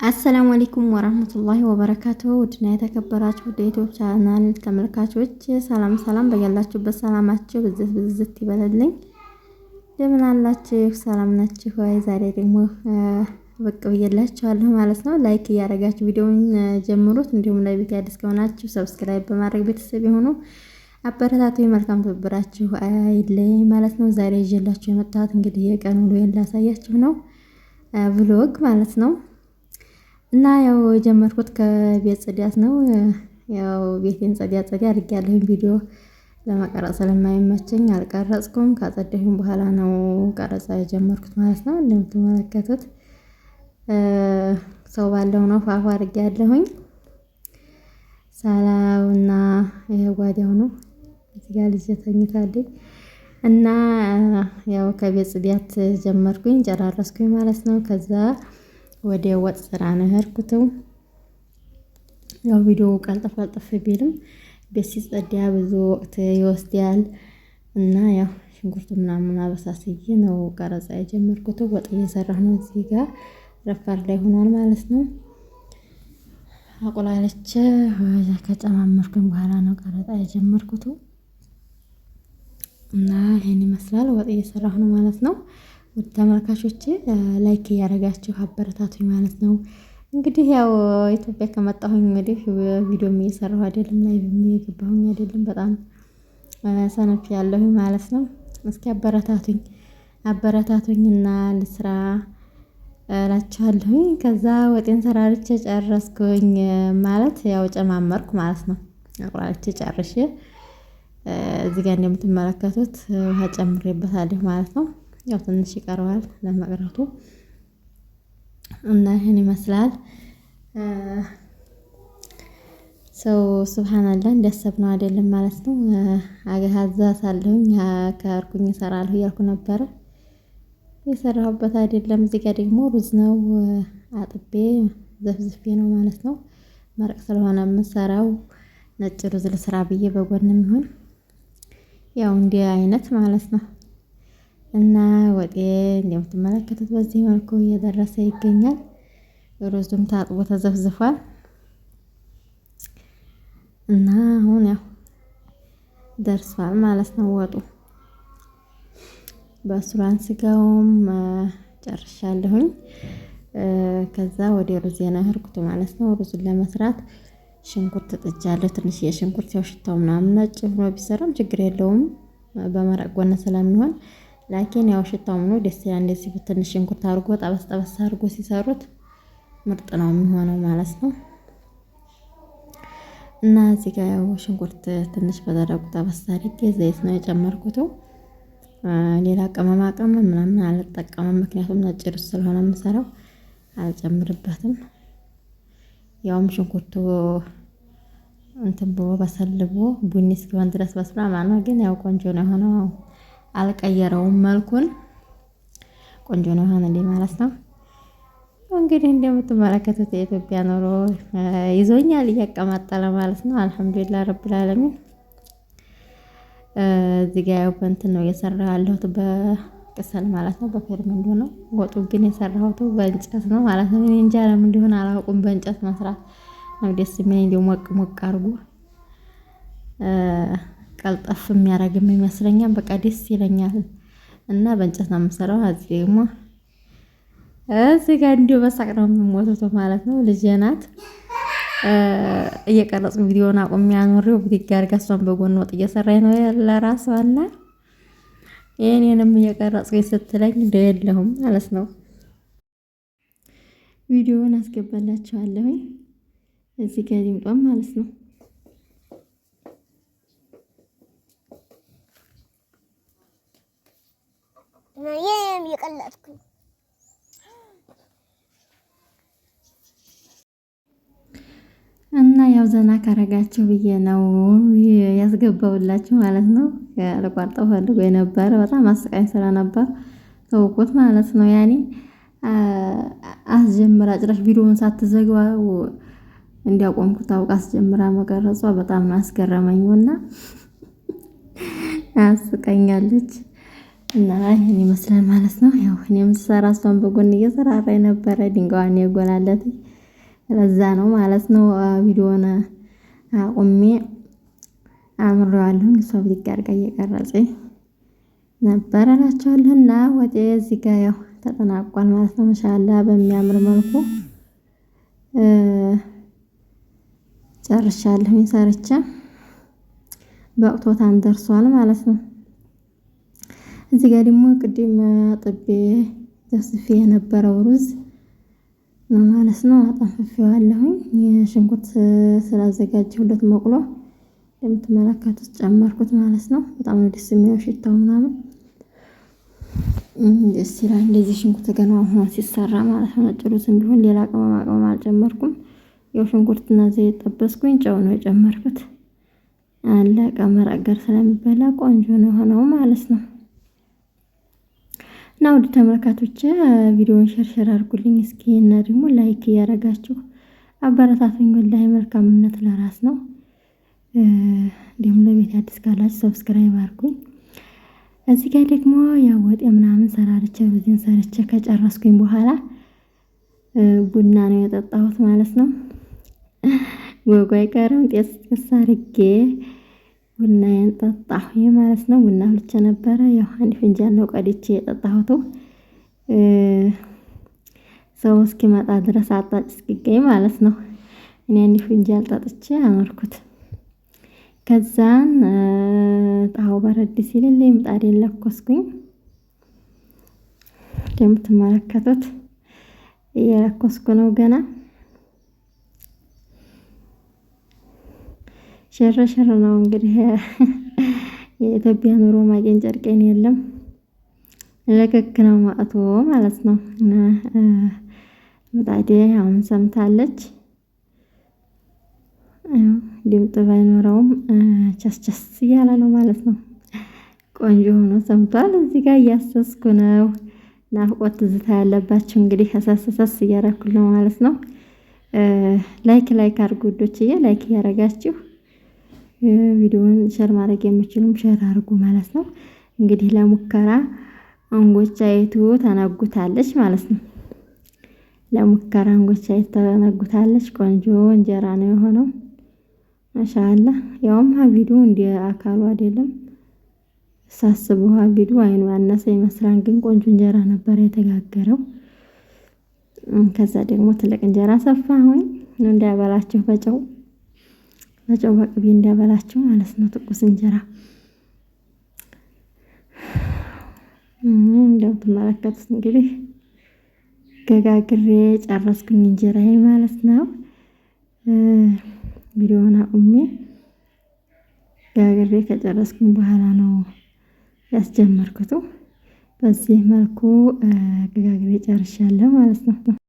አሰላሙ አለይኩም ወራህመቱላሂ ወበረካቱሁ። ውድና የተከበራችሁ ወደ ዩቲዩብ ቻናል ተመልካቾች ሰላም ሰላም፣ በያላችሁበት ሰላማችሁ ብዝት ይበልልኝ። እንደምን አላችሁ? ሰላም ናችሁ ወይ? ዛሬ ደግሞ ብቅ ብዬላችኋለሁ ማለት ነው። ላይክ እያደረጋችሁ ቪዲዮውን ጀምሩት። እንዲሁም ለቤት አዲስ ከሆናችሁ ሰብስክራይብ በማድረግ ቤተሰብ የሆኑ አበረታቱ። መልካም ትብብራችሁ አይለይ ማለት ነው። ዛሬ ይዤላችሁ የመጣሁት እንግዲህ የቀን ውሎዬን ላሳያችሁ ነው፣ ቭሎግ ማለት ነው። እና ያው የጀመርኩት ከቤት ጽዳት ነው። ያው ቤቴን ጸዳ አድርጌያለሁ። ቪዲዮ ለመቀረጽ ስለማይመቸኝ አልቀረጽኩም። ካጸዳሁኝ በኋላ ነው ቀረጻ የጀመርኩት ማለት ነው። እንደምትመለከቱት ሰው ባለው ነው ፋፋ አድርጌያለሁኝ። ሳላውና ጓዳው ነው እዚህ ጋር ልጅ ተኝታለች። እና ያው ከቤት ጽዳት ጀመርኩኝ፣ ጨራረስኩኝ ማለት ነው። ከዛ ወደ ወጥ ስራ ነው የሄድኩት። ያው ቪዲዮ ቀልጠፍ ቢልም ቤት ሲጸዳ ብዙ ወቅት ይወስዳል እና ያው ሽንኩርቱ ምናምን አበሳስዬ ነው ቀረጻ የጀመርኩት። ወጥ እየሰራሁ ነው። እዚህ ጋር ረፋር ላይ ሆኗል ማለት ነው። አቆላለች ከጨማመርኩኝ በኋላ ነው ቀረጻ የጀመርኩት እና ይሄን ይመስላል። ወጥ እየሰራሁ ነው ማለት ነው። ውድ ተመልካቾቼ ላይክ እያደረጋችሁ አበረታቱኝ ማለት ነው። እንግዲህ ያው ኢትዮጵያ ከመጣሁኝ እንግዲህ ቪዲዮም እየሰራሁ አይደለም፣ ላይቭም እየገባሁኝ አይደለም። በጣም ሰነፍ ያለሁኝ ማለት ነው። እስኪ አበረታቱኝና ልስራ እላችኋለሁኝ። ከዛ ወጤን ሰራርቼ ጨረስኩኝ ማለት ያው ጨማመርኩ ማለት ነው። አቁላልቼ ጨርሼ እዚህ ጋር እንደምትመለከቱት ውሃ ጨምሬበታለሁ ማለት ነው። ያው ትንሽ ይቀረዋል ለመቅረቱ እና ይሄን ይመስላል። ሰው ሱብሃንአላህ እንዲያሰብነው አይደለም ማለት ነው። አገሃዛ ሳለሁኝ ከርኩኝ እሰራለሁ እያልኩ ነበረ፣ የሰራሁበት አይደለም። እዚህ ጋር ደግሞ ሩዝ ነው አጥቤ ዘፍዝፌ ነው ማለት ነው። መረቅ ስለሆነ የምሰራው ነጭ ሩዝ ልስራ ብዬ በጎንም ይሁን ያው እንዲህ አይነት ማለት ነው። እና ወጤ እንደምትመለከቱት በዚህ መልኩ እየደረሰ ይገኛል። ሩዙም ታጥቦ ተዘፍዝፏል እና አሁን ያው ደርሷል ማለት ነው ወጡ። በሱራን ስጋውም ጨርሻለሁኝ። ከዛ ወደ ሩዝ የነህርኩት ማለት ነው። ሩዙን ለመስራት ሽንኩርት ጥጃለሁ። ትንሽ የሽንኩርት ያው ሽታው ምናምን ነጭ ሆኖ ቢሰራም ችግር የለውም በመረቅ ጎነ ስለሚሆን፣ ላኪን ያው ሽታው ነው ደስ ይላል። እንደዚህ ትንሽ ሽንኩርት አድርጎ ጠበስ አድርጎ ሲሰሩት ምርጥ ነው የሚሆነው ማለት ነው። እና እዚህ ጋር ያው ሽንኩርት ትንሽ በደረቁ ጠበስ አድርጌ ዘይት ነው የጨመርኩት። ሌላ ቅመማ ቅመም ምናምን አልጠቀምም፣ ምክንያቱም ነጭ ሩዝ ስለሆነ የምሰራው አልጨምርበትም። ያውም ሽንኩርቱ እንትን ብሎ በሰልቦ ቡኒ እስኪሆን ድረስ በስራ ማለት ግን ያው ቆንጆ ነው የሆነው። አልቀየረውም መልኩን፣ ቆንጆ ነው የሆነልኝ ማለት ነው። እንግዲህ እንደምትመለከቱት የኢትዮጵያ ኑሮ ይዞኛል እያቀማጠለ ማለት ነው። አልሐምዱሊላህ ረብል ዓለሚን። እዚህ ጋር ያው በእንትን ነው እየሰራሁ ያለሁት በቅሰል ማለት ነው፣ በፌርሜንዶ ነው። ወጡ ግን የሰራሁት በእንጨት ነው ማለት ነው። እኔ እንጃ ለምን እንደሆነ አላውቅም፣ በእንጨት መስራት ነው ደስ የሚለኝ። እንደው ሞቅ አድርጎ ቀልጠፍ የሚያደርግም ይመስለኛል። በቃ ደስ ይለኛል እና በእንጨት ነው የምሰራው። እዚህ ጋር እንዲሁ በሳቅ ነው የምሞተው ማለት ነው። ልጄ ናት እየቀረጽኩ ቪዲዮውን አቁሜ አኖሬው ብድግ አድርጋ እሷን በጎን ወጥ እየሰራኝ ነው ለራሷ እና የእኔንም እየቀረጽኩኝ ስትለኝ እንደው የለሁም ማለት ነው። ቪዲዮውን አስገባላችኋለሁኝ እዚህ ጋር ይምጣም ማለት ነው። የቀለጥኩ እና ያው ዘና ካረጋችሁ ብዬ ነው ያስገባውላችሁ ማለት ነው። ለቋርጠው ፈልጎ የነበረ በጣም አስቃኝ ስለነበር ተውኩት ማለት ነው። ያኔ አስጀምራ ጭራሽ ቪዲዮውን ሳትዘግባው እንዲያቆምኩት አውቃ አስጀምራ መቀረጿ በጣም ነው አስገረመኝና አስቀኛለች። እና ይሄን ይመስላል ማለት ነው። ያው እኔም ስሰራ እሷን በጎን እየሰራራኝ ነበረ። ድንጋዋን የጎላለት ለዛ ነው ማለት ነው ቪዲዮውን አቁሜ አምሬዋለሁ። ሰው ብድግ አድርጋ እየቀረጸኝ ነበር እላቸዋለሁና ወጤ እዚህ ጋር ያው ተጠናቋል ማለት ነው። ማሻአላ በሚያምር መልኩ ጨርሻለሁኝ። ሰርቼ በቅቶታን ደርሷል ማለት ነው። እዚህ ጋር ደግሞ ቅድም አጥቤ ዘፍዝፌ የነበረው ሩዝ ነው ማለት ነው። አጠንፍፌዋለሁኝ። የሽንኩርት ስላዘጋጀሁለት መቁሎ እንደምትመለከቱት ጨመርኩት ማለት ነው። በጣም ነው ደስ የሚለው ሽታው ምናምን ደስ ይላል። እንደዚህ ሽንኩርት ገና አሁን ሲሰራ ማለት ነው። ነጭ ሩዝም ቢሆን ሌላ ቅመም አልጨመርኩም። ያው ሽንኩርትና ዘይት ጠበስኩኝ፣ ጨው ነው የጨመርኩት። አለቀ። መረቅ ጋር ስለሚበላ ቆንጆ ነው የሆነው ማለት ነው። እና ውድ ተመልካቾች ቪዲዮውን ሸርሸር አድርጉልኝ እስኪ እና ደግሞ ላይክ እያደረጋችሁ አበረታቱኝ። ወላሂ መልካምነት ለራስ ነው። ደግሞ ለቤት አዲስ ካላችሁ ሰብስክራይብ አድርጉኝ። እዚህ ጋር ደግሞ ያው ወጥ ምናምን ሰራርቼ ሩዝን ሰርቼ ከጨረስኩኝ በኋላ ቡና ነው የጠጣሁት ማለት ነው። ወጉ አይቀርም ጤስ አድርጌ ቡናዬን ጠጣሁ ማለት ነው። ቡና ብቻ ነበረ። ያው አንድ ፍንጃል ነው ቀድቼ የጠጣሁት። ሰው እስኪመጣ ድረስ አጣጭ እስኪገኝ ማለት ነው። እኔ አንድ ፍንጃል ጠጥቼ አመርኩት። ከዛን ጣው በረድ ሲልልኝ ምጣዴን ለኮስኩኝ። እንደምትመለከቱት እየለኮስኩ ነው ገና። ሸረሸር ነው እንግዲህ የኢትዮጵያ ኑሮ ማቄን ጨርቄን የለም ለከክ ነው ማጥቶ ማለት ነው። እና ምጣዴ አሁን ሰምታለች። ድምጽ ባይኖረውም ቸስቸስ እያለ ነው ማለት ነው። ቆንጆ ሆኖ ሰምቷል። እዚህ ጋር እያሰስኩ ነው። ናፍቆት ትዝታ ያለባችሁ እንግዲህ ከሰሰሰስ እያረኩ ነው ማለት ነው። ላይክ አድርጉ ውዶችዬ፣ ላይክ እያረጋችሁ ቪዲዮውን ሸር ማድረግ የምችሉም ሸር አድርጉ ማለት ነው። እንግዲህ ለሙከራ አንጎቻይቱ ተነጉታለች ማለት ነው። ለሙከራ አንጎቻይቱ ተነጉታለች። ቆንጆ እንጀራ ነው የሆነው ማሻአላ። ያውም ቪዲዮ እንደ አካሉ አይደለም ሳስበው ቪዲዮ አይኑ ያነሰ ይመስላል፣ ግን ቆንጆ እንጀራ ነበር የተጋገረው። ከዛ ደግሞ ትልቅ እንጀራ ሰፋሁኝ እንዳያበላችሁ በጨው በቅቤ እንዳያበላችሁ ማለት ነው። ትኩስ እንጀራ እንደምትመለከቱት እንግዲህ ገጋግሬ ጨረስኩኝ እንጀራዬ ማለት ነው። ቪዲዮውን አቁሜ ጋግሬ ከጨረስኩኝ በኋላ ነው ያስጀመርኩት። በዚህ መልኩ ገጋግሬ ጨርሻለሁ ማለት ነው።